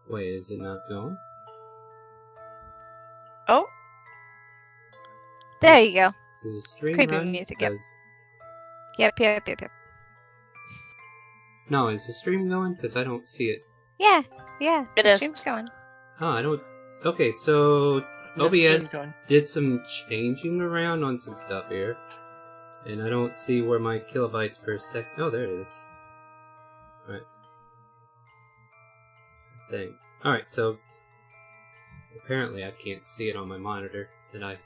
Wait, is it not going? Oh. There you go. Is the stream Creepy running? music, yep. 'Cause- Yep. No, is the stream going? Because I don't see it. Yeah. It The is. stream's going. Oh, I don't... Okay, so... No OBS stream going. did some changing around on some stuff here. And I don't see where my kilobytes per second... Oh, there it is. Alright. Thing. Alright, so... Apparently I can't see it on my monitor. Did I?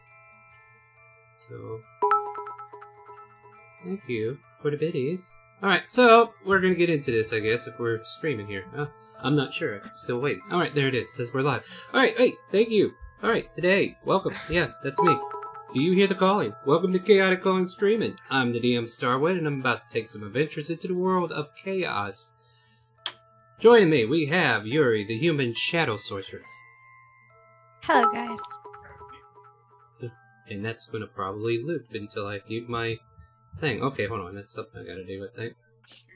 So... Thank you for the biddies. Alright, so we're gonna get into this, I guess, if we're streaming here. I'm not sure. I'm still waiting. Alright, there it is. It says we're live. Alright, hey, thank you. Alright, today, welcome. Yeah, that's me. Do you hear the calling? Welcome to Chaotic Calling Streaming. I'm the DM Starwood, and I'm about to take some adventures into the world of chaos. Joining me, we have Yuri, the human shadow sorceress. Hello, guys. And that's gonna probably loop until I mute my thing. Okay, hold on. That's something I gotta do, I think.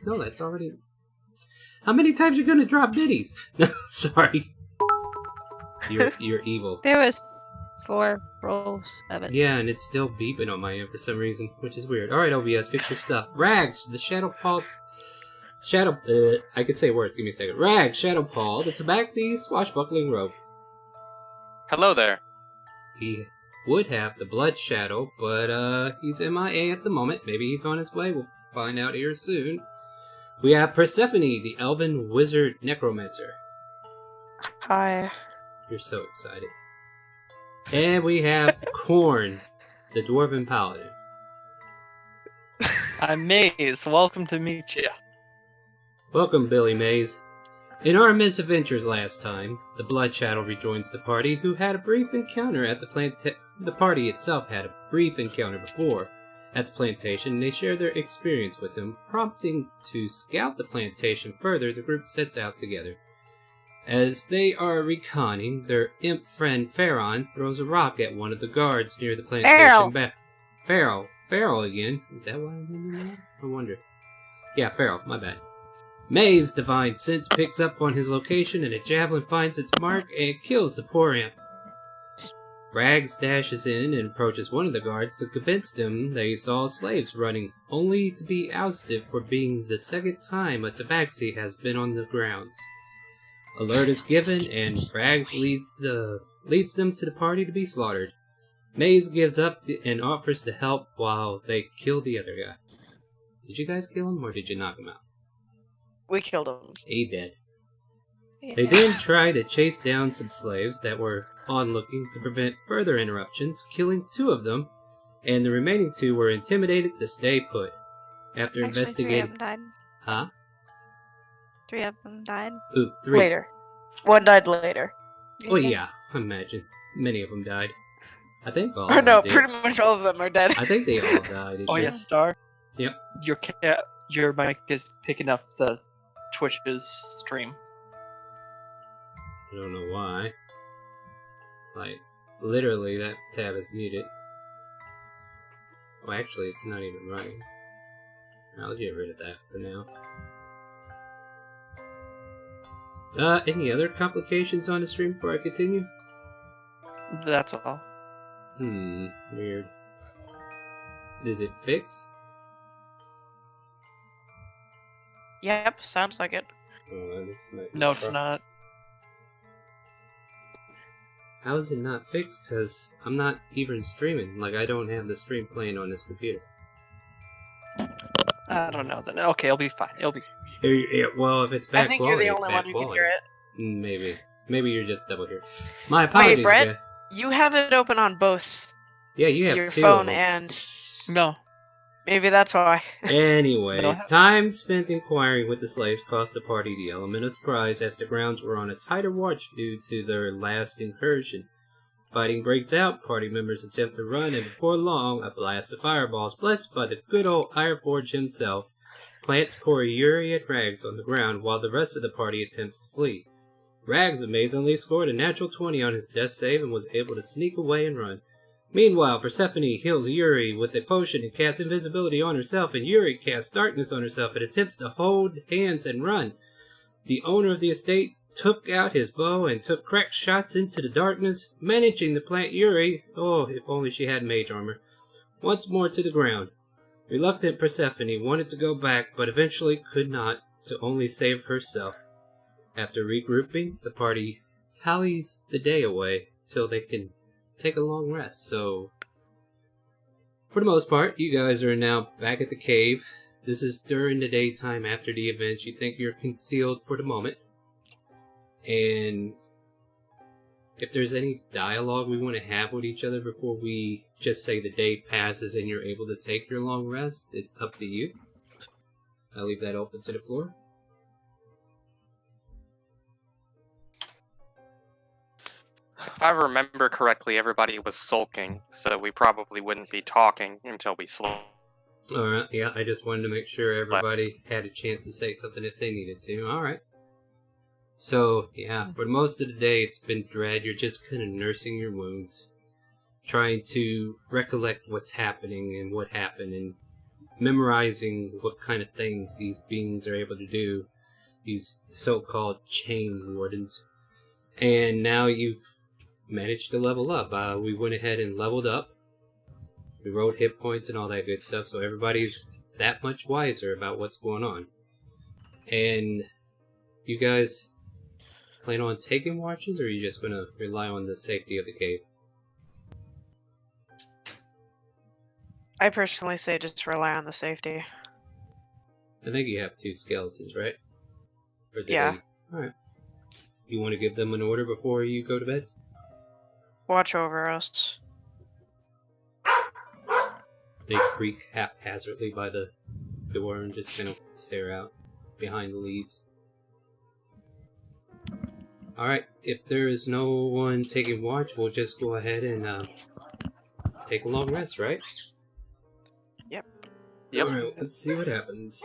No, that's already... How many times are you gonna drop biddies? No, sorry. You're evil. There was 4 rolls of it. Yeah, and it's still beeping on my end for some reason, which is weird. Alright, OBS, fix your stuff. Rags, the Shadow Paw... I can say words, give me a second. Rags, Shadow Paw, the Tabaxi swashbuckling rogue. Hello there. He would have the Blood Shadow, but he's MIA at the moment. Maybe he's on his way. We'll find out here soon. We have Persephone, the Elven Wizard Necromancer. Hi. You're so excited. And we have Korn, the Dwarven Paladin. I'm Maze. Welcome to meet you. Welcome, Billy Mays. In our misadventures last time, the Blood Shadow rejoins the party, who had a brief encounter at the party itself had a brief encounter before at the plantation, and they share their experience with him, prompting to scout the plantation further. The group sets out together. As they are reconning, their imp friend Pharaon throws a rock at one of the guards near the plantation. Pharaoh again. Is that why I'm in there? I wonder. Yeah, Pharaoh. My bad. May's divine sense picks up on his location, and a javelin finds its mark and kills the poor imp. Rags dashes in and approaches one of the guards to convince them they saw slaves running, only to be ousted for being the second time a tabaxi has been on the grounds. Alert is given, and Rags leads them to the party to be slaughtered. Maze gives up and offers to help while they kill the other guy. Did you guys kill him, or did you knock him out? We killed him. He did. Yeah. They then try to chase down some slaves that were onlooking to prevent further interruptions, killing 2 of them, and the remaining 2 were intimidated to stay put. After Actually, investigating... 3 of them died. Huh? 3 of them died. Ooh, 3. Later. One died later. Well, yeah, I imagine. Many of them died. I think all Or of no, them did. pretty much all of them are dead. I think they all died. It's Oh yeah, just- Star. Yep. Your mic is picking up the Twitch's stream. I don't know why. Like, literally, that tab is muted. Well, actually, it's not even running. I'll get rid of that for now. Any other complications on the stream before I continue? That's all. Weird. Is it fixed? Yep, sounds like it. Oh, this might be No, it's rough. not. How is it not fixed? Because I'm not even streaming. Like, I don't have the stream playing on this computer. I don't know. Then okay, it'll be fine. It'll be. Yeah, well, if it's bad I think quality, you're the it's only bad one who can quality. hear it. Maybe. Maybe you're just double here. My apologies, Brett? guys. You have it open on both Yeah, you have your 2 phone of them. and No. maybe that's why. Anyways, have- time spent inquiring with the slaves cost the party the element of surprise, as the grounds were on a tighter watch due to their last incursion. Fighting breaks out, party members attempt to run, and before long, a blast of fireballs, blessed by the good old Ironforge himself, plants poor Yuri and Rags on the ground while the rest of the party attempts to flee. Rags amazingly scored a natural 20 on his death save and was able to sneak away and run. Meanwhile, Persephone heals Yuri with a potion and casts invisibility on herself, and Yuri casts darkness on herself and attempts to hold hands and run. The owner of the estate took out his bow and took crack shots into the darkness, managing to plant Yuri, oh, if only she had mage armor, once more to the ground. Reluctant Persephone wanted to go back, but eventually could not, to only save herself. After regrouping, the party tallies the day away till they can take a long rest. So, for the most part, you guys are now back at the cave. This is during the daytime after the event. You think you're concealed for the moment. And if there's any dialogue we want to have with each other before we just say the day passes and you're able to take your long rest, it's up to you. I'll leave that open to the floor. If I remember correctly, everybody was sulking, so we probably wouldn't be talking until we slept. Alright, yeah, I just wanted to make sure everybody had a chance to say something if they needed to. Alright. So, yeah, for most of the day it's been dread. You're just kind of nursing your wounds, trying to recollect what's happening and what happened, and memorizing what kind of things these beings are able to do, these so-called chain wardens. And now you've managed to level up. We went ahead and leveled up. We rolled hit points and all that good stuff, so everybody's that much wiser about what's going on. And you guys plan on taking watches, or are you just going to rely on the safety of the cave? I personally say just rely on the safety. I think you have 2 skeletons, right? Or did Yeah. Alright. You want to give them an order before you go to bed? Watch over us. They creak haphazardly by the door and just kind of stare out behind the leaves. Alright, if there is no one taking watch, we'll just go ahead and take a long rest, right? Yep. Yep. Alright, let's see what happens.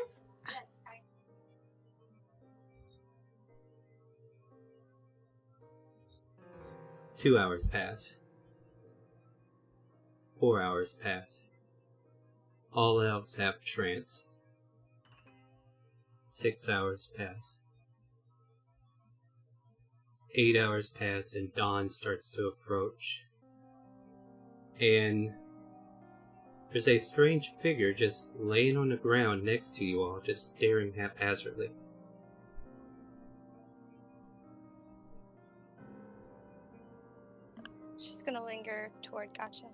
Two hours pass. 4 hours pass. All elves have trance. 6 hours pass. 8 hours pass and dawn starts to approach. And there's a strange figure just laying on the ground next to you all, just staring haphazardly. She's gonna linger toward Gotcha.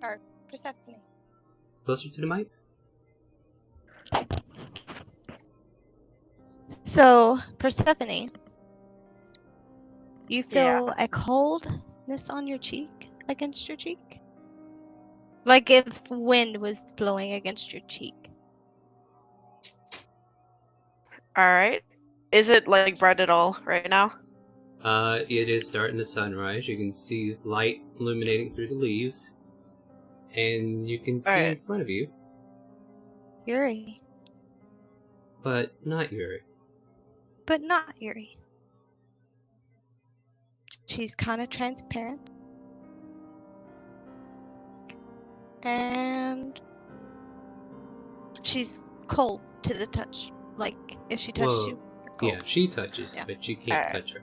Or Persephone. Closer to the mic? So, Persephone, you feel a coldness on your cheek, against your cheek? Like if wind was blowing against your cheek. Alright. Is it like bright at all right now? It is starting to sunrise. You can see light illuminating through the leaves. And you can see in front of you, Yuri. but not Yuri. But not Yuri. She's kind of transparent. And she's cold to the touch. Like, if she touches Well, you, you're cold. Yeah, she touches, Yeah. but you can't Alright. touch her.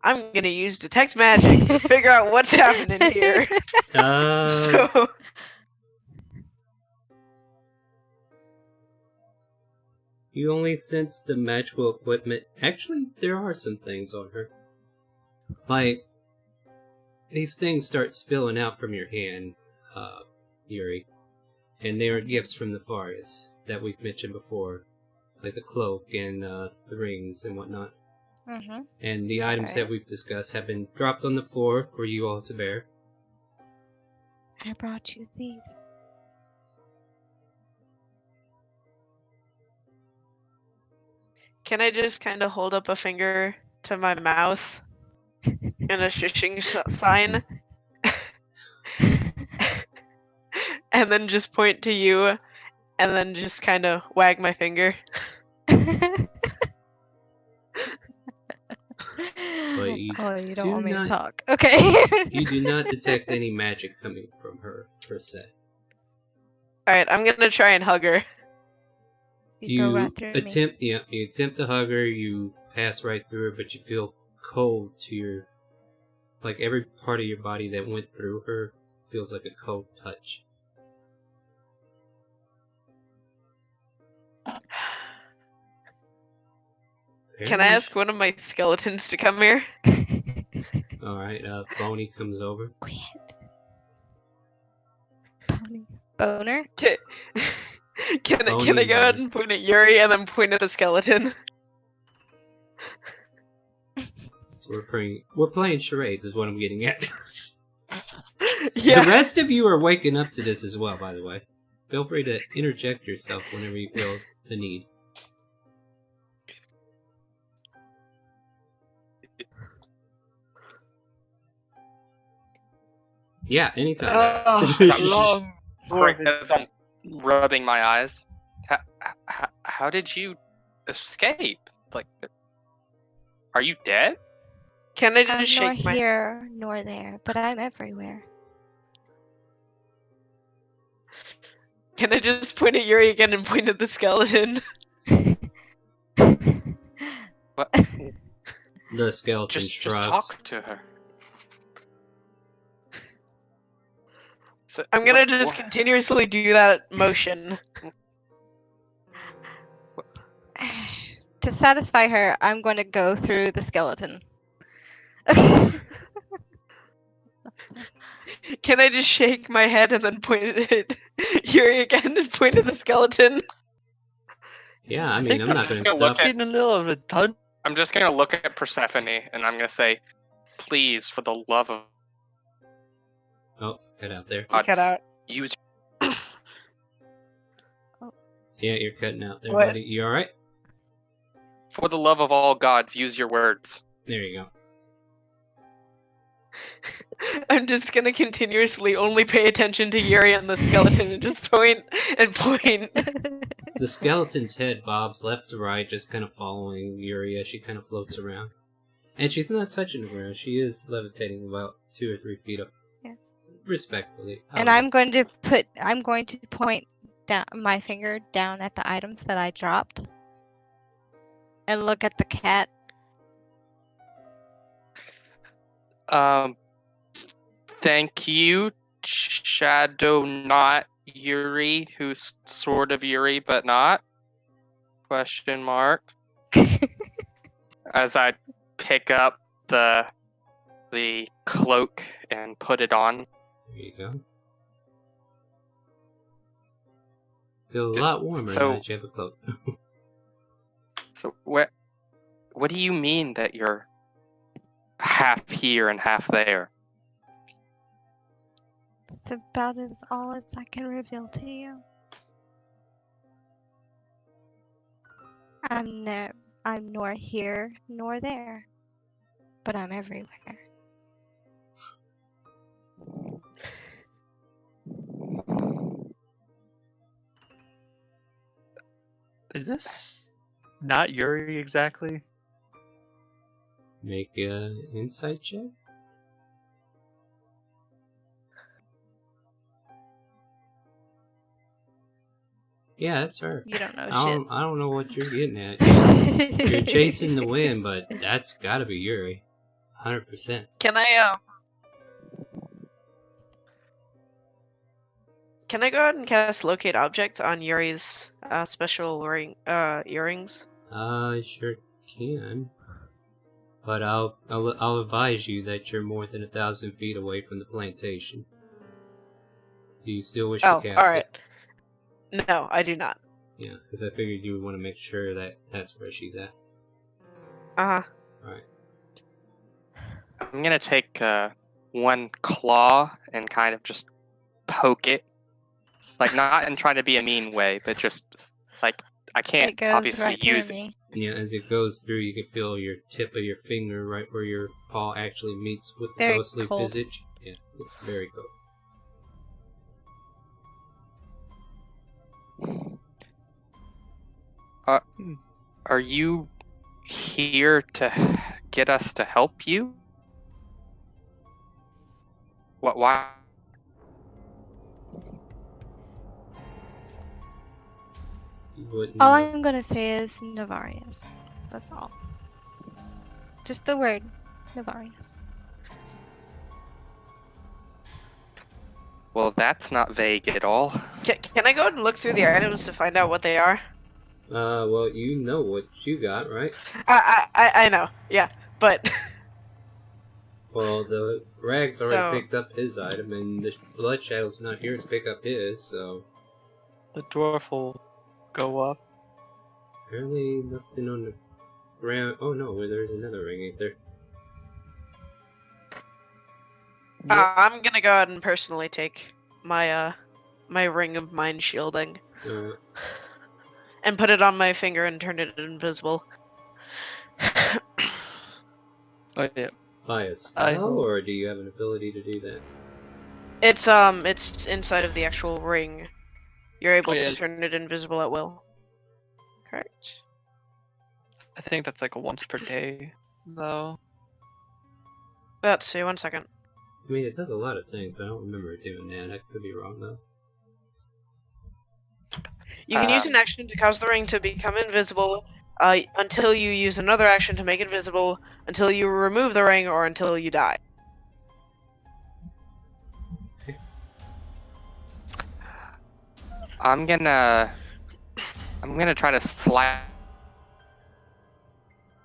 I'm gonna use detect magic to figure out what's happening here. So, You only sense the magical equipment. Actually, there are some things on her. Like, these things start spilling out from your hand, Yuri. And they are gifts from the Farias that we've mentioned before. Like the cloak and the rings and whatnot. Mm-hmm. And the items that we've discussed have been dropped on the floor for you all to bear. I brought you these. can I just kind of hold up a finger to my mouth in a shushing sign? And then just point to you, and then just kind of wag my finger. But you Oh, you don't do want me to not- talk. Okay. You do not detect any magic coming from her, per se. Alright, I'm gonna try and hug her. You go right through me. You attempt to hug her, you pass right through her, but you feel cold to your... Like, every part of your body that went through her feels like a cold touch. Can I ask one of my skeletons to come here? Alright, Boney comes over. Quit. Boner? Can I go ahead and point at Yuri and then point at the skeleton? So we're playing charades is what I'm getting at. Yeah. The rest of you are waking up to this as well, by the way. Feel free to interject yourself whenever you feel the need. Yeah, anytime. Long. As I'm rubbing my eyes. How did you escape? Like, are you dead? Can I I'm just nor shake my... here nor there, but I'm everywhere. Can I just point at Yuri again and point at the skeleton? What? The skeleton Just shrugs. talk to her. So, I'm gonna just continuously do that motion. To satisfy her, I'm going to go through the skeleton. Can I just shake my head and then point at Yuri again and point at the skeleton? Yeah, I mean, I'm not going to look stop. at- In the middle of a ton. I'm just gonna look at Persephone and I'm gonna say, please, for the love of Oh, cut out there. Cut out. use. Yeah, you're cutting out there, What? buddy. You alright? For the love of all gods, use your words. There you go. I'm just gonna continuously only pay attention to Yuri and the skeleton and just point and point. The skeleton's head bobs left to right, just kind of following Yuri as she kind of floats around. And she's not touching the ground. She is levitating about 2 or 3 feet up. Yes. Respectfully. And I'm going to point down my finger down at the items that I dropped. And look at the cat. Thank you, Shadow not Yuri, who's sort of Yuri but not? Question mark. As I pick up the cloak and put it on. There you go. Feel a lot warmer now that you have a cloak. So what do you mean that you're half here and half there? It's about all as I can reveal to you. I'm nor here nor there, but I'm everywhere. Is this not Yuri exactly? Make an insight check. Yeah, that's her. You don't know I don't know what you're getting at. You're chasing the wind, but that's gotta be Yuri. 100%. Can I go ahead and cast Locate Object on Yuri's special earrings? I sure can. But I'll advise you that you're more than 1,000 feet away from the plantation. Do you still wish to cast alright. it? No, I do not. Yeah, because I figured you would want to make sure that that's where she's at. Uh-huh. Alright. I'm gonna take one claw and kind of just poke it. Like, not in trying to be a mean way, but just, like, I can't It goes obviously right through use it. me. Yeah, as it goes through, you can feel your tip of your finger right where your paw actually meets with the Very ghostly cold. visage. Yeah, it's very cold. Are you here to get us to help you? What? Why? wouldn't. All I'm gonna say is Navarius. That's all. Just the word Navarius. Well, that's not vague at all. Can I go and look through the items to find out what they are? Well, you know what you got, right? I know, yeah, but Well, the Rags already So- picked up his item, and the Blood Shadow's not here to pick up his, so The dwarf will go up. apparently nothing on the ground. Oh no, there's another ring, ain't there? I'm gonna go ahead and personally take my my ring of mind shielding Uh, and put it on my finger and turn it invisible. Oh yeah. by a I spell, will- or do you have an ability to do that? It's inside of the actual ring. You're able Oh, yeah. to turn it invisible at will. Correct. I think that's like a once per day, though. Let's see, 1 second. I mean, it does a lot of things, but I don't remember it doing that. I could be wrong though. You can use an action to cause the ring to become invisible until you use another action to make it visible, until you remove the ring, or until you die. I'm gonna try to slide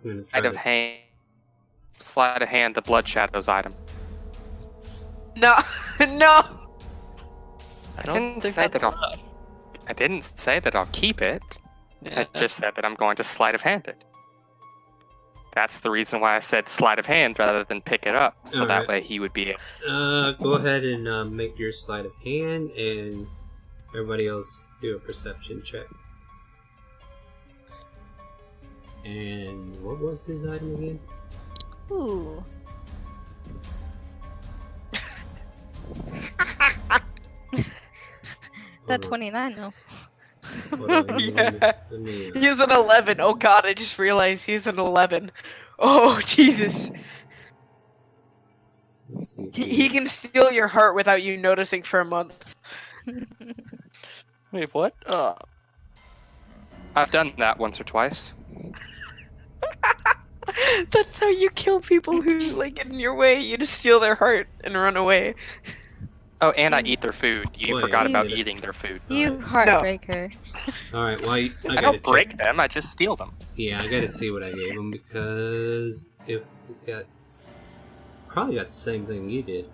I'm gonna try sleight of hand the Blood Shadow's item. No, no. I didn't say that I didn't say that I'll keep it. Yeah. I just said that I'm going to sleight of hand it. That's the reason why I said sleight of hand rather than pick it up, so that Alright. way he would be. Go ahead and make your sleight of hand, and everybody else do a perception check. And what was his item again? Ooh. That Hold on. 29 though. Hold on, let me- let me, He's an 11. Oh god, I just realized he's an 11. Oh, Jesus. let's see. He can steal your heart without you noticing for a month. Wait, what? I've done that once or twice. That's how you kill people who like get in your way. You just steal their heart and run away. Oh, and I eat their food. You Boy, forgot you about did it. eating their food. You heartbreaker. Alright, well, I I gotta don't check. break them, I just steal them. Yeah, I gotta see what I gave him, because if he's got... Probably got the same thing you did.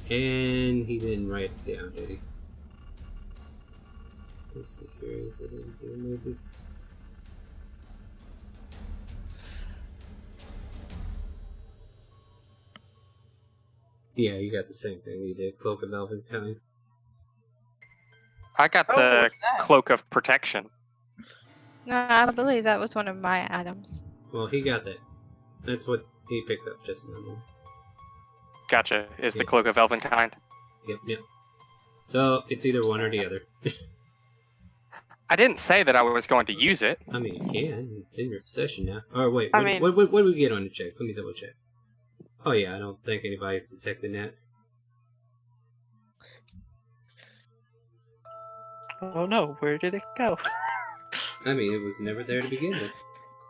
And he didn't write it down, did he? Let's see here, is it in here maybe? Yeah, you got the same thing you did, Cloak of Elvenkind. I got Oh, the what's that? Cloak of Protection. No, I believe that was one of my items. Well, he got that. That's what he picked up just now. Gotcha. Is the Yeah. Cloak of Elvenkind. Yep. So, it's either one or the other. I didn't say that I was going to use it. I mean, you can. It's in your possession now. Or wait, I what, mean- what do we get on the checks? Let me double check. Oh yeah, I don't think anybody's detected that. Oh no, where did it go? I mean, it was never there to begin with.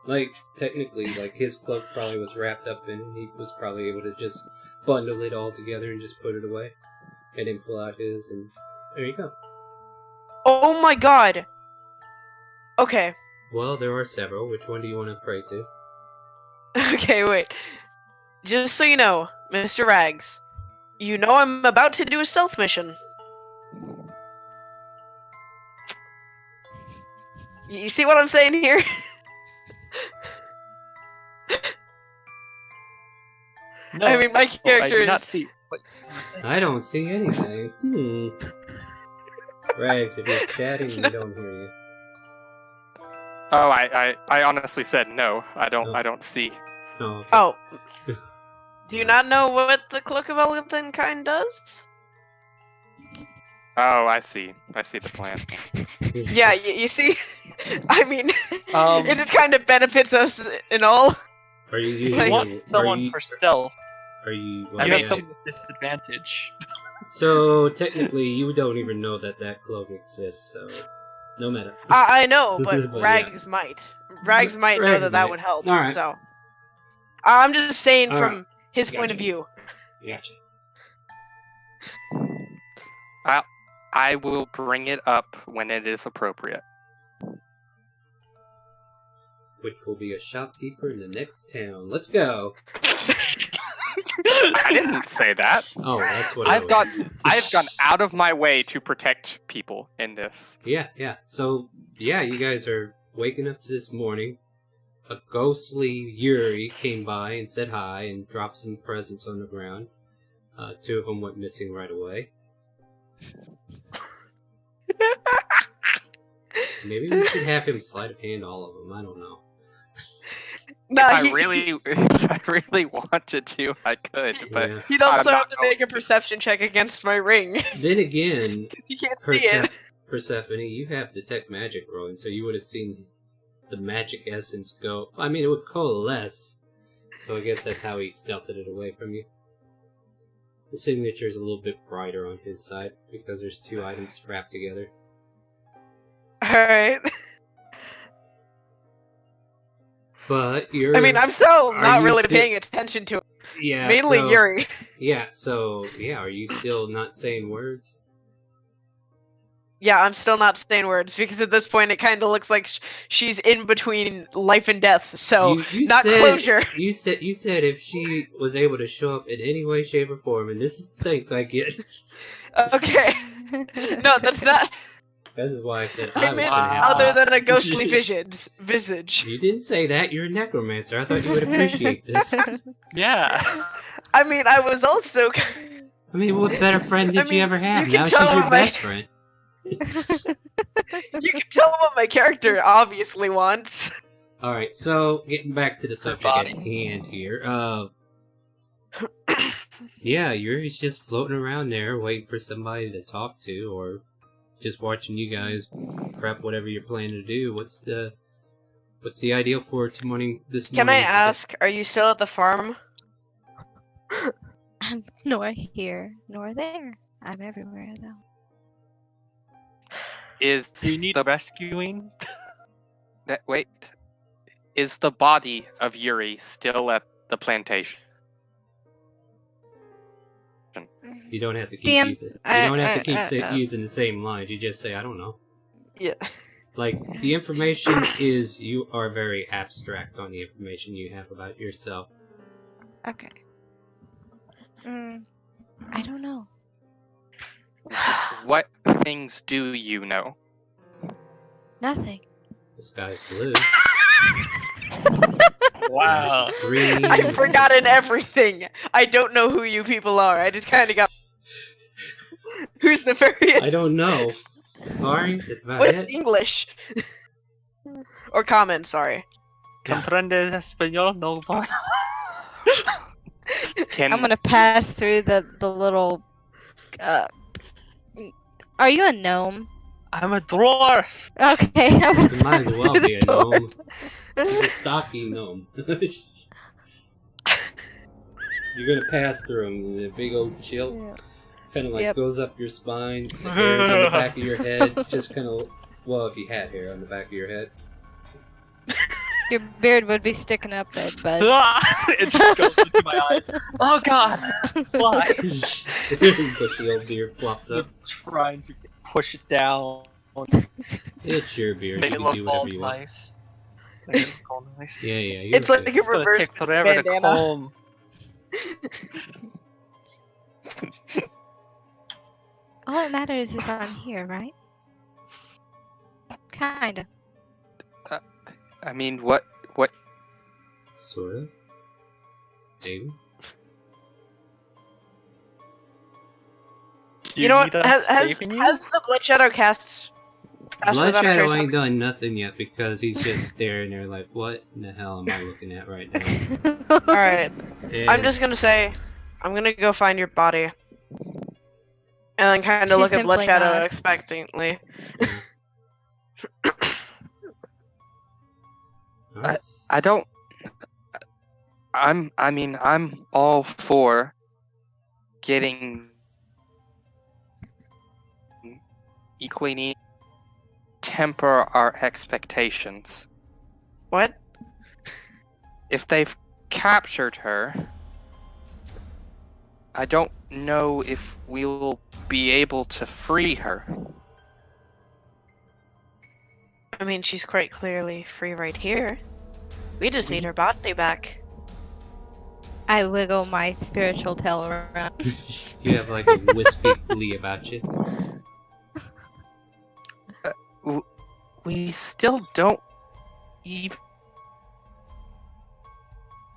Like, technically, like, his cloak probably was wrapped up in it. He was probably able to just bundle it all together and just put it away. And then pull out his, and there you go. Oh my god. Okay. Well, there are several. Which one do you want to pray to? Okay, wait. Just so you know, Mr. Rags, you know I'm about to do a stealth mission. You see what I'm saying here? No, I mean, my I character do not is... see. What? I don't see anything. Rags, if you're chatting, we don't hear you. Oh, I honestly said no. I don't. Oh. I don't see. Oh, okay. Oh. Do you not know what the Cloak of Elvenkind does? Oh, I see. I see the plan. Yeah, you see? I mean, Um, it just kind of benefits us in all. Are you You using? want are someone you, for stealth. Are you? I You mean, have some disadvantage. So technically, you don't even know that cloak exists. So no matter. I know, but But Rags might. Rags might know Rags that might. would help. Alright. So I'm just saying Alright. from his point of Gotcha. view. Gotcha. I will bring it up when it is appropriate. Which will be a shopkeeper in the next town. Let's go. I didn't say that. Oh, that's what I I've was. gone out of my way to protect people in this. Yeah. So, yeah, you guys are waking up to this morning. A ghostly Yuri came by and said hi and dropped some presents on the ground. 2 of them went missing right away. Maybe we should have him sleight of hand all of them. I don't know. No, If I really wanted to, I could, but Yeah. he'd also I'm have not to going make a perception check against my ring. Then again, Because you can't see it. Persephone, you have detect magic rolling, so you would have seen the magic essence go. I mean, it would coalesce. So I guess that's how he stealthed it away from you. The signature is a little bit brighter on his side because there's 2 items wrapped together. Alright. But you're. I mean, I'm still Are not you really still- paying attention to it. Yeah. Mainly so, Yuri. Yeah. So yeah, are you still not saying words? Yeah, I'm still not saying words because at this point it kind of looks like she's in between life and death. So You not said, closure. You said if she was able to show up in any way, shape, or form, and this is the things I get. Okay. No, that's not. This is why I said I I was meant gonna have. other than a ghostly visage. You didn't say that. You're a necromancer. I thought you would appreciate this. Yeah. I mean, I was also. I mean, what better friend did I mean, you ever have? you can Now she's tell your my- best friend. You can tell what my character obviously wants. Alright, so getting back to the subject body. at hand here. Yeah, Yuri's just floating around there waiting for somebody to talk to, or just watching you guys prep whatever you're planning to do. What's the ideal for this morning? Can I ask, are you still at the farm? I'm nor here nor there. I'm everywhere though. is Do you need the rescuing? wait? Is the body of Yuri still at the plantation? You don't have to keep DM, using. You don't have to keep uh, using the same lines. You just say, I don't know. Yeah. Like, the information is, you are very abstract on the information you have about yourself. Okay. I don't know. What things do you know? Nothing. The sky's blue. Wow. Grass is green. I've forgotten everything. I don't know who you people are. I just kind of got. Who's nefarious? I don't know. Faris, it's about What is it. English? Or common, sorry. ¿Comprendes español? No. Can I'm gonna pass through the little. Are you a gnome? I'm a dwarf. Okay. I'm gonna It might pass as well through be a the door. gnome. He's a stocky gnome. You're gonna pass through him, and a big old chill Yeah. kind of like Yep. goes up your spine, the hairs on the back of your head, just kind of, well, if you had hair on the back of your head. Your beard would be sticking up there, bud. It just goes into my eyes. Oh god. Why? Bushy old beard flops I'm up. trying to push it down. It's your beard. Make You it can look do all whatever you want. nice. Make it look all nice. Yeah, you're It's like good. a It's gonna reverse take forever to bandana. comb. All that matters is on here, right? Kinda. I mean, what? Sort of. Maybe. Do You know what? need us saving you? Has the Blood Shadow cast Blood without a Shadow trace ain't done nothing yet because he's just staring there like, what in the hell am I looking at right now? Alright. And I'm just gonna say, I'm gonna go find your body. And then kind She of look at Blood simply Shadow nods. expectantly. Alright. I don't. I'm all for getting equally need to temper our expectations. What? If they've captured her, I don't know if we'll be able to free her. I mean, she's quite clearly free right here. We just need her body back. I wiggle my spiritual tail around. You have like a wispy flea about you. We still don't even...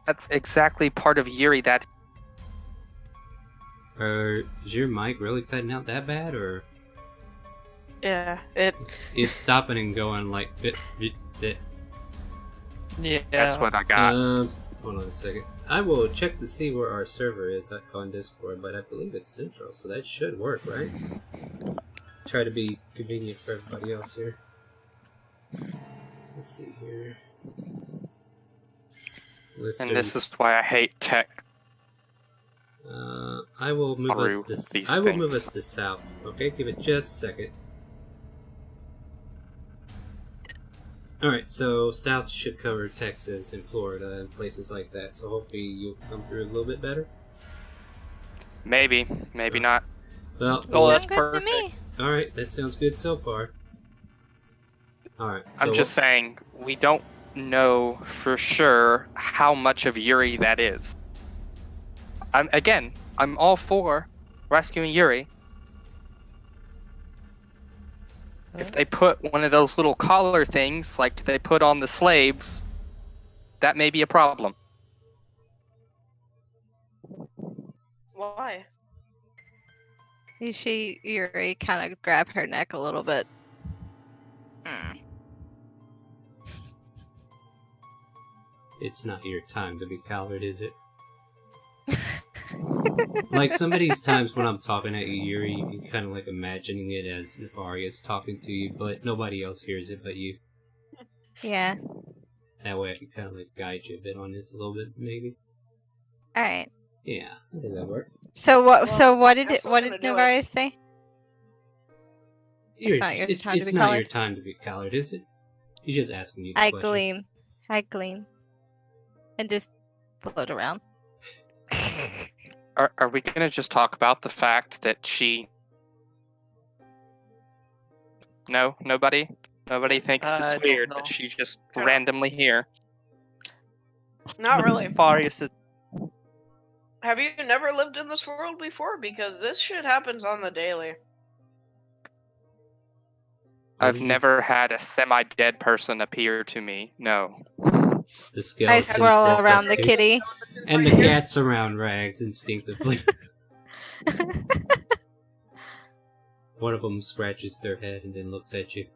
That's exactly part of Yuri that... Is your mic really cutting out that bad, or Yeah, it's stopping and going like bit? Yeah. That's what I got. Hold on a second. I will check to see where our server is on Discord, but I believe it's Central, so that should work, right? Try to be convenient for everybody else here. Let's see here. And this is why I hate tech. I will move Through us these to. I will move things. us to south. Okay, give it just a second. All right, so south should cover Texas and Florida and places like that. So hopefully you'll come through a little bit better. Maybe, maybe not. Well, Oh, that's Sound good to perfect. me. all right, that sounds good so far. All right, so I'm just saying, we don't know for sure how much of Yuri that is. I'm all for rescuing Yuri. If they put one of those little collar things like they put on the slaves, that may be a problem. why? You see Yuri kind of grab her neck a little bit. it's not your time to be collared, is it? Like some of these times when I'm talking at you, Yuri, you can kind of like imagining it as Nefarious talking to you, but nobody else hears it but you. Yeah. That way I can kind of like guide you a bit on this a little bit, maybe. All right. Yeah, I think that works. So what? Well, So what did that's it? What not did gonna do it. Navarius say? It's not your time to It's be not collared? your time to be collared, is it? You're just asking me I questions. gleam. I gleam. And just float around. Are we gonna just talk about the fact that she... No? Nobody? Nobody thinks I it's don't weird know. that she's just Kinda. randomly here. Not really. Nefarious is Have you never lived in this world before? Because this shit happens on the daily. What I've did you- never had a semi-dead person appear to me. No. The I skeletons swirl walk around up the to- kitty. And the cats around Rags instinctively. One of them scratches their head and then looks at you.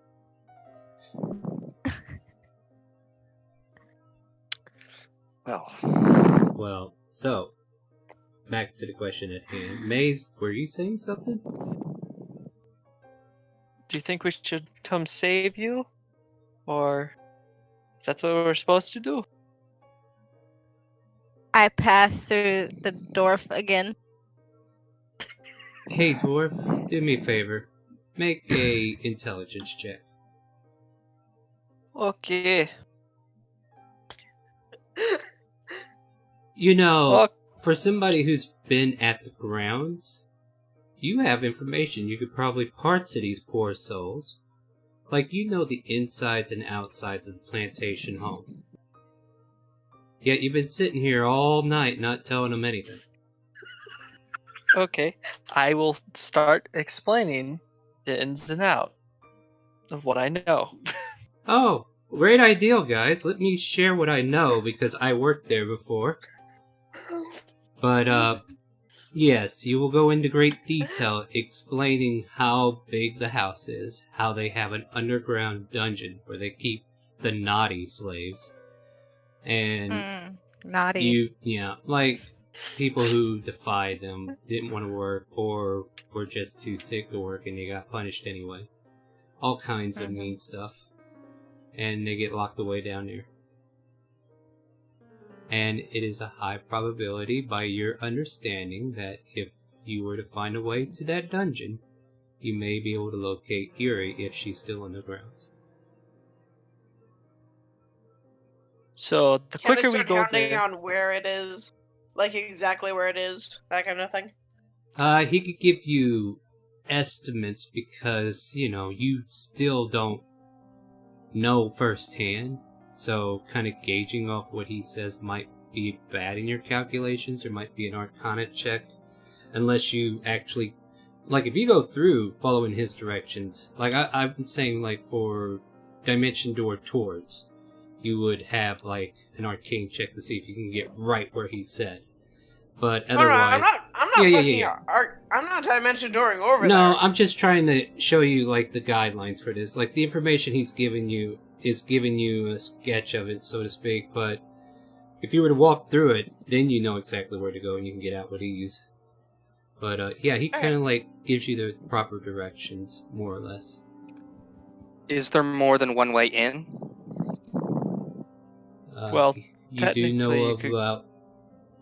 Well, Well, so, back to the question at hand. Maze, were you saying something? Do you think we should come save you? Or is that what we're supposed to do? I pass through the dwarf again. Hey, dwarf, do me a favor. Make a intelligence check. Okay. You know, Oh, for somebody who's been at the grounds, you have information. You could probably parts of these poor souls. Like, you know the insides and outsides of the plantation home. Yet you've been sitting here all night not telling them anything. okay. I will start explaining the ins and outs of what I know. Oh, great idea, guys. Let me share what I know, because I worked there before. But, yes, you will go into great detail explaining how big the house is, how they have an underground dungeon where they keep the naughty slaves. And Naughty. like people who defied them, didn't want to work, or were just too sick to work and they got punished anyway. All kinds of mean stuff. And they get locked away down there. And it is a high probability, by your understanding, that if you were to find a way to that dungeon, you may be able to locate Yuri if she's still on the grounds. So the Can I quicker we start go counting there, on where it is? Like exactly where it is? That kind of thing? He could give you estimates because, you still don't know firsthand. So kind of gauging off what he says might be bad in your calculations. There might be an Arcana check. Unless you actually... Like, if you go through following his directions... Like, I'm saying, like, for Dimension Door towards... You would have, like, an Arcane check to see if you can get right where he said. But No, otherwise... I'm not fucking I'm not dimension dooring over there. No, I'm just trying to show you, like, the guidelines for this. Like, the information he's giving you is giving you a sketch of it, so to speak, but if you were to walk through it, then you know exactly where to go and you can get out with ease. But, yeah, he kind of, like, gives you the proper directions, more or less. Is there more than one way in? Well, you do know technically, you of could- about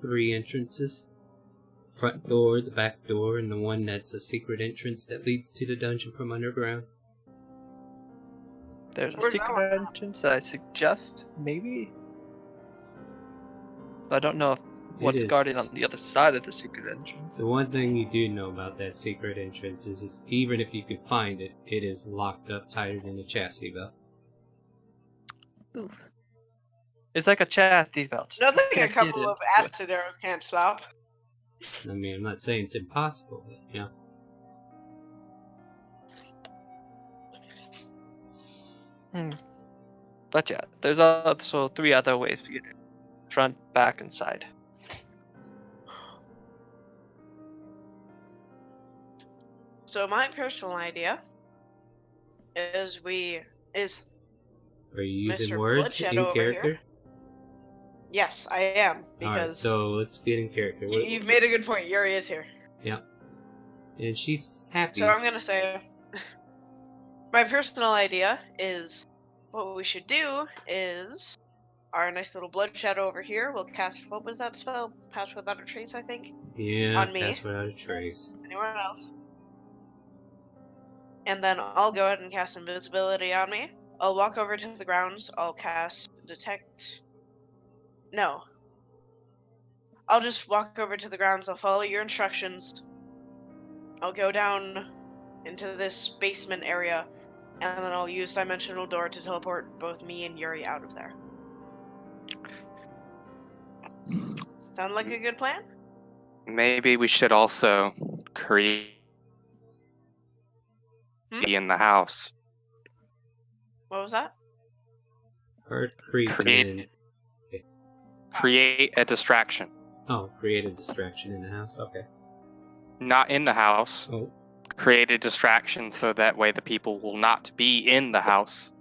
3 entrances. Front door, the back door, and the one that's a secret entrance that leads to the dungeon from underground. there's a Where's that secret entrance that I suggest, maybe? I don't know what's guarded on the other side of the secret entrance. The one thing you do know about that secret entrance is even if you could find it, it is locked up tighter than a chastity belt. Oof. It's like a chastity belt. Nothing a Can't couple get of into it. acid arrows can't stop. I mean, I'm not saying it's impossible, but, But yeah, there's also 3 other ways to get in. Front, back, and side. So my personal idea is Are you using Mr. words Bloodshed in over character? here. Yes, I am, Alright, because so let's get in character. you've made a good point. Yuri is here. And she's happy. So I'm gonna say, my personal idea is, what we should do is, our nice little blood shadow over here will cast, what was that spell? Pass Without a Trace, I think? Yeah, on me. pass without a trace. Anyone else? And then I'll go ahead and cast invisibility on me. I'll walk over to the grounds, I'll cast detect... No. I'll just walk over to the grounds, I'll follow your instructions. I'll go down into this basement area, and then I'll use Dimensional Door to teleport both me and Yuri out of there. Sound like a good plan? Maybe we should also create be in the house. What was that? Hard creeping Create- in. Create a distraction. Oh, create a distraction in the house? Okay. Not in the house. Oh, Create a distraction so that way the people will not be in the house.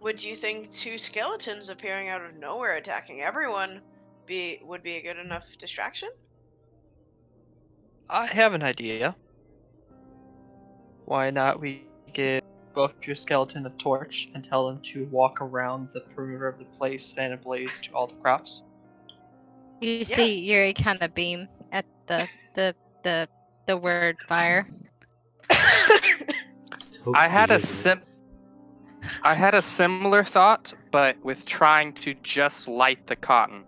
Would you think 2 skeletons appearing out of nowhere attacking everyone would be a good enough distraction? I have an idea. Why not we give both your skeleton a torch and tell them to walk around the perimeter of the place and ablaze to all the crops? You see Yuri kind of beam at the word fire. it's toasty, I had isn't it? I had a similar thought, but with trying to just light the cotton.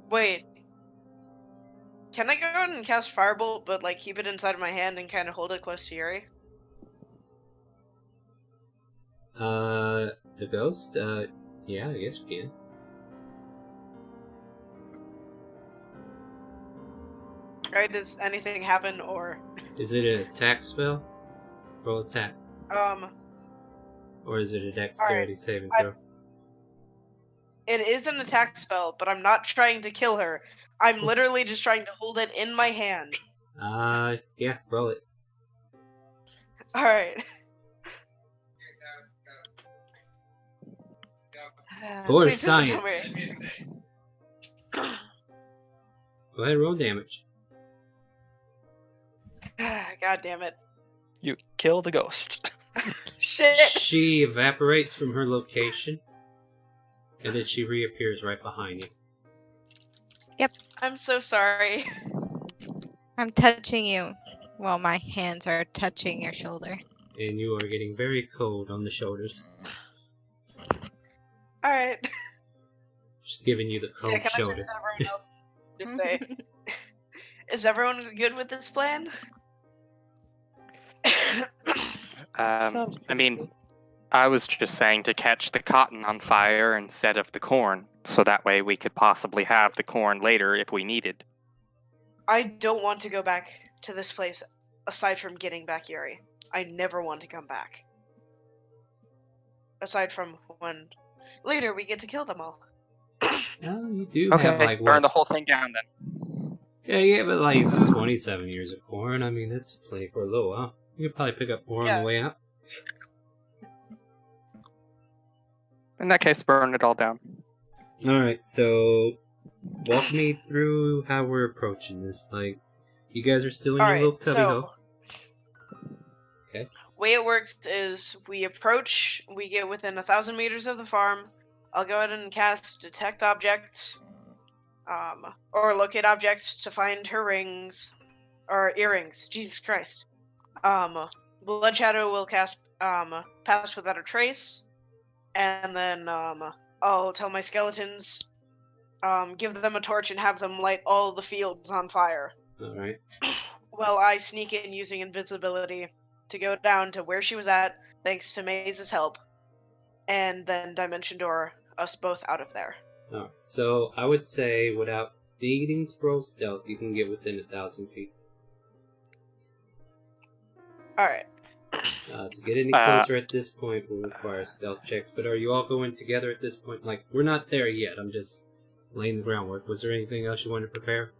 Wait. Can I go ahead and cast Firebolt, but like keep it inside of my hand and kind of hold it close to Yuri? The ghost? Yeah, I guess you can. Right? Does anything happen or Is it an attack spell? Roll attack. Or is it a dexterity saving throw? it is an attack spell, but I'm not trying to kill her. I'm literally just trying to hold it in my hand. Yeah, roll it. Alright. For Please don't tell science. me. Go ahead, roll damage. God damn it. You kill the ghost. Shit! She evaporates from her location, and then she reappears right behind you. I'm so sorry. I'm touching you. Well, my hands are touching your shoulder. And you are getting very cold on the shoulders. All right. Just giving you the So yeah, cold can I turn shoulder. to everyone else? Just say, is everyone good with this plan? Sounds I mean, I was just saying to catch the cotton on fire instead of the corn, so that way we could possibly have the corn later if we needed. I don't want to go back to this place aside from getting back Yuri. I never want to come back. Aside from when later we get to kill them all. Oh, you do Okay, have like burn what? the whole thing down then. Yeah, but like it's 27 years of corn. I mean, that's plenty for a little while. You could probably pick up more on Yeah. the way out. In that case, burn it all down. Alright, so walk me through how we're approaching this. Like, you guys are still in your little cubby hole. Okay. Way it works is we approach, we get within 1,000 meters of the farm. I'll go ahead and cast detect object, or locate object to find her rings, or earrings. Jesus Christ. Blood Shadow will cast pass without a trace, and then I'll tell my skeletons, give them a torch and have them light all the fields on fire. Alright. Well, I sneak in using invisibility to go down to where she was at, thanks to Maze's help, and then Dimension Door us both out of there. Alright, so I would say without needing to roll stealth, you can get within 1,000 feet. Alright. To get any closer at this point will require stealth checks, but are you all going together at this point? Like, we're not there yet, I'm just laying the groundwork. Was there anything else you wanted to prepare?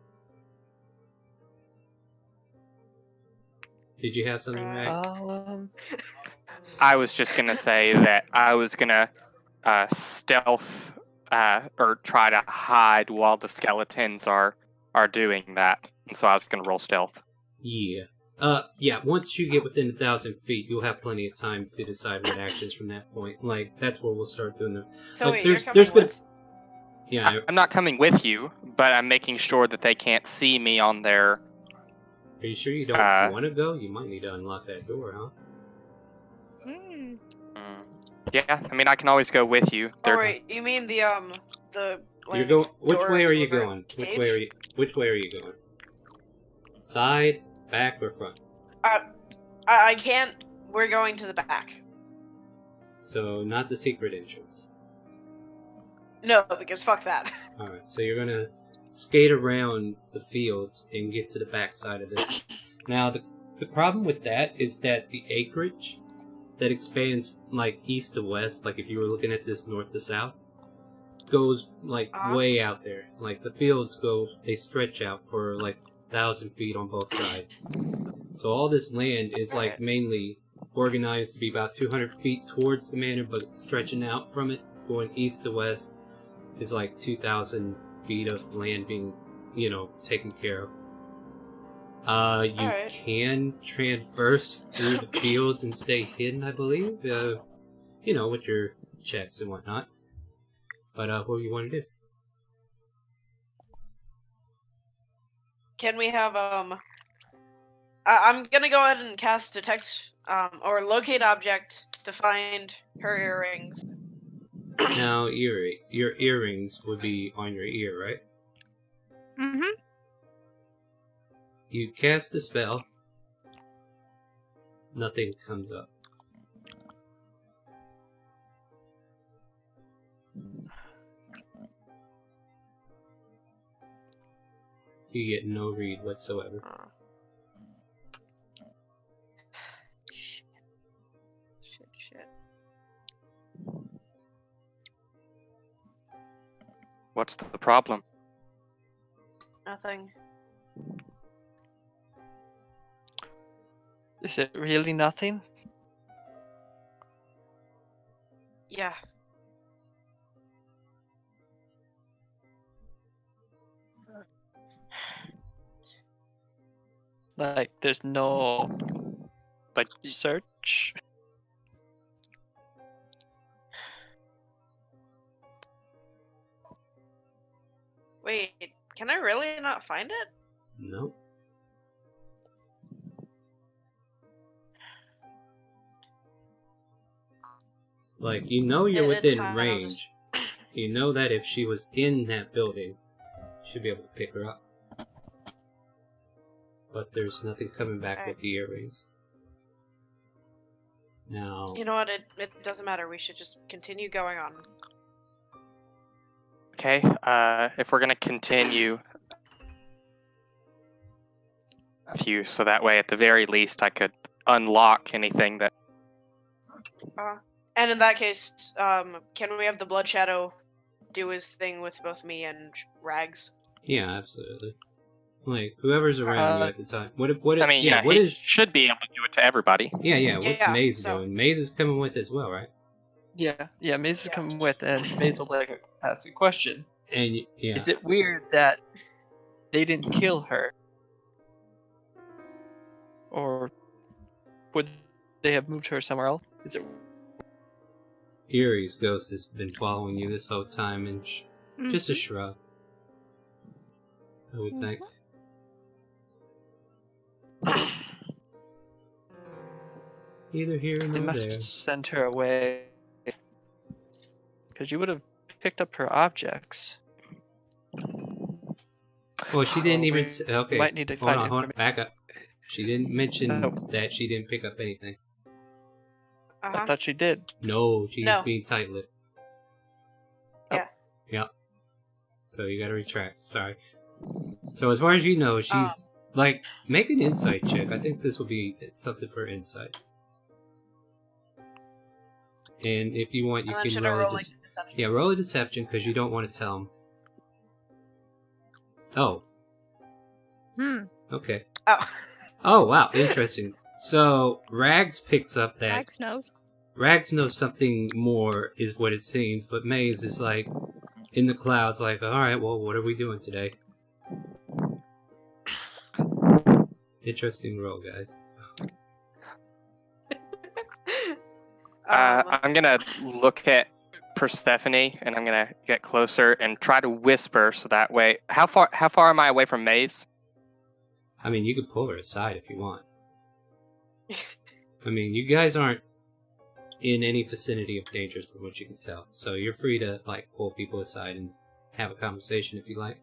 Did you have something, Max? I was just gonna say that I was gonna stealth or try to hide while the skeletons are doing that, and so I was gonna roll stealth. Yeah. Yeah, once you get within 1,000 feet, you'll have plenty of time to decide what actions from that point. Like, that's where we'll start doing the... So like, wait, there's you're coming good... with? Yeah, I'm not coming with you, but I'm making sure that they can't see me on their... Are you sure you don't want to go? You might need to unlock that door, huh? Yeah, I mean, I can always go with you. Oh wait, you mean the You're going... Which door way are to you a very going? cage? Which way are you going? Side, back, or front? I can't. We're going to the back. So, not the secret entrance. No, because fuck that. Alright, so you're gonna skate around the fields and get to the back side of this. Now, the problem with that is that the acreage that expands, like, east to west, like if you were looking at this north to south, goes, like, way out there. Like, the fields they stretch out for, like, 1,000 feet on both sides. So all this land is, like, mainly organized to be about 200 feet towards the manor, but stretching out from it, going east to west, is like 2,000 feet of land being, taken care of. You can traverse through the fields and stay hidden, I believe, with your checks and whatnot. But, what do you want to do? Can we have I'm gonna go ahead and cast detect or locate object to find her earrings. Now, your earrings would be on your ear, right? Mm-hmm. You cast the spell. Nothing comes up. You get no read whatsoever. Shit. What's the problem? Nothing. Is it really nothing? Yeah. Like, there's no Like, search? Wait, can I really not find it? Nope. Like, you know you're It's within fine, I'll range. You know that if she was in that building, you should be able to pick her up. But there's nothing coming back with the earrings. Now... You know what? It doesn't matter. We should just continue going on. Okay, if we're gonna continue a few, so that way at the very least I could unlock anything that... And in that case, can we have the Blood Shadow do his thing with both me and Rags? Yeah, absolutely. Like, whoever's around you at the time. What he is... should be able to do it to everybody. Yeah, what's Maze doing? Maze is coming with as well, right? Yeah, Maze is coming with, and Maze will ask a question. And, yeah. Is it weird that they didn't kill her? Or would they have moved her somewhere else? Is it... Erie's ghost has been following you this whole time, and just a shrug. I would think. Either here or They must there. have sent her away. Because you would have picked up her objects. Well, she didn't even... Okay, might need to hold find on, back up. She didn't mention No. that she didn't pick up anything. I thought she did. No, she's No. being tight-lipped. Yeah. Yep. So you gotta retract, sorry. So as far as you know, she's... Like, make an insight check. I think this will be something for insight. And if you want, you can roll a deception. Yeah, roll a deception, because you don't want to tell him. Oh. Okay. Oh. Oh, wow, interesting. So, Rags picks up that... Rags knows something more, is what it seems, but Maze is like, in the clouds, like, alright, well, what are we doing today? Interesting roll, guys. I'm gonna look at Persephone, and I'm gonna get closer and try to whisper, so that way... How far am I away from Maze? I mean, you could pull her aside if you want. I mean, you guys aren't in any vicinity of dangers from what you can tell. So you're free to, like, pull people aside and have a conversation if you like.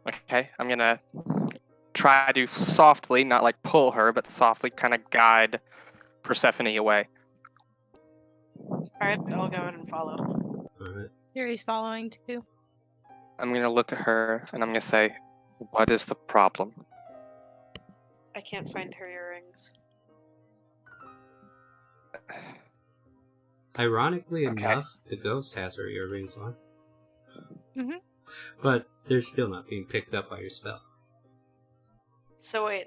Okay, I'm gonna try to softly, not like pull her, but softly kind of guide Persephone away. Alright, I'll go ahead and follow. Alright. Yuri's following too. I'm gonna look at her, and I'm gonna say, what is the problem? I can't find her earrings. Ironically Okay. enough, the ghost has her earrings on. Mm-hmm. But they're still not being picked up by your spell. So wait,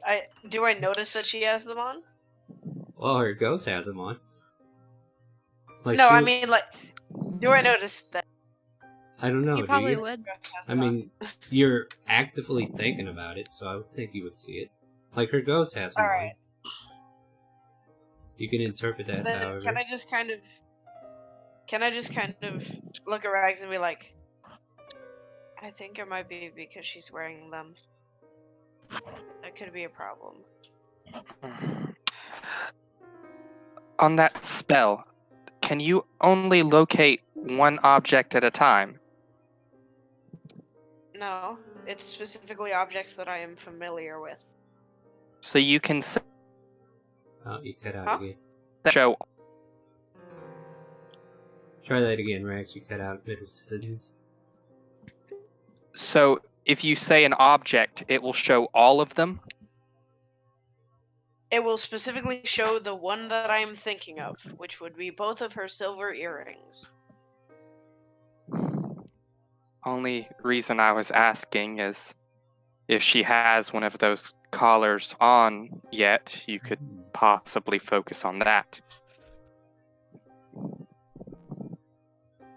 do I notice that she has them on? Well, her ghost has them on. Like, No, I mean, like, do I notice that I don't know, You do probably you? would. Ghost has I them on? mean, you're actively thinking about it, so I would think you would see it. Like, her ghost has them on. Alright. You can interpret that Then however. can I just kind of look at Rags and be like, I think it might be because she's wearing them. That could be a problem. On that spell, can you only locate one object at a time? No, it's specifically objects that I am familiar with. So you can Oh, you cut out Huh? again. show... Try that again, Rags. You cut out middle sentence. So if you say an object, it will show all of them? It will specifically show the one that I am thinking of, which would be both of her silver earrings. Only reason I was asking is if she has one of those collars on yet, you could possibly focus on that.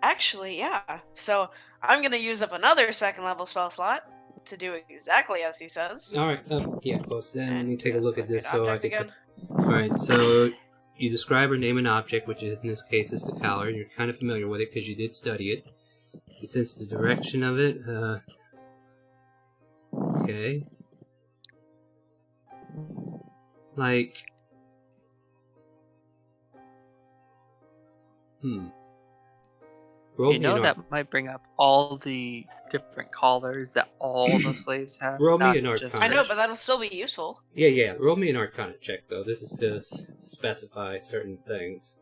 Actually, yeah. So I'm gonna use up another second level spell slot to do exactly as he says. Alright, yeah, close then. Let me take a look at this Good so I object can... again. Alright, so you describe or name an object, which in this case is the collar, and you're kind of familiar with it because you did study it. You sense the direction of it. Okay. Like... Roll You me know an that might bring up all the different collars that all the slaves have. Roll me not an just Arcana. I know, but that'll still be useful. Yeah. Roll me an Arcana check, though. This is to specify certain things.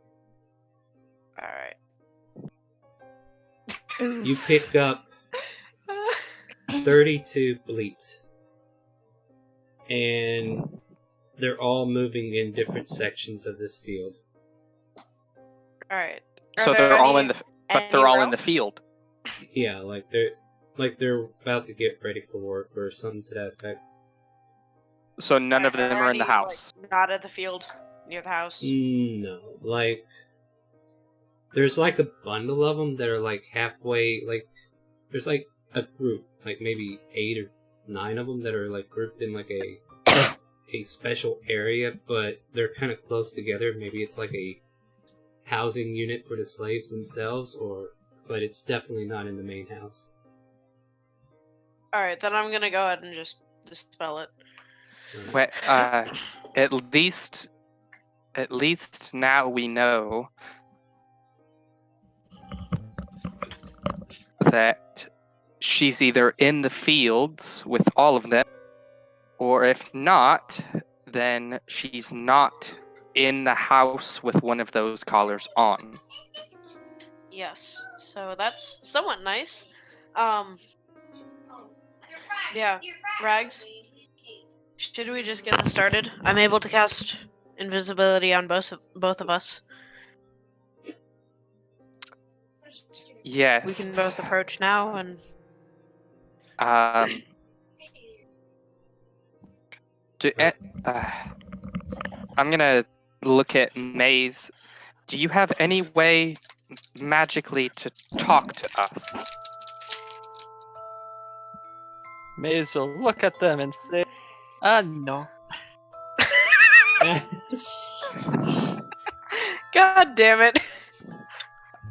Alright. You pick up 32 bleats. And they're all moving in different sections of this field. Alright. So they're all in the, but they're all in the field. Yeah, like they're about to get ready for work or something to that effect. So none of them are in the house. Like, not at the field near the house. No, like there's like a bundle of them that are like halfway. Like there's like a group, like maybe 8 or 9 of them that are like grouped in like a special area, but they're kind of close together. Maybe it's like a housing unit for the slaves themselves, but it's definitely not in the main house. Alright, then I'm gonna go ahead and just dispel it. Well, at least now we know that she's either in the fields with all of them, or if not, then she's not in the house with one of those collars on. Yes, so that's somewhat nice. Yeah, Rags, should we just get this started? I'm able to cast invisibility on both of us. Yes. We can both approach now, and I'm gonna look at Maze. Do you have any way magically to talk to us? Maze will look at them and say, no. God damn it.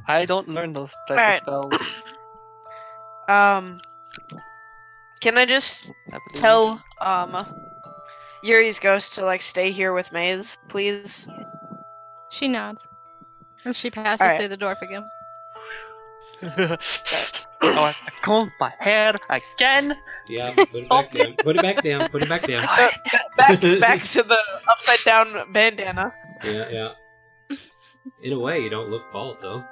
I don't learn those type of spells. Can I just I believe. tell Yuri's ghost to like stay here with Maze, please? She nods. And she passes Alright. through the door again. Oh, I combed my hair again. Yeah, put it back down. Put it back down. Put it back down. Back to the upside down bandana. Yeah. In a way, you don't look bald though.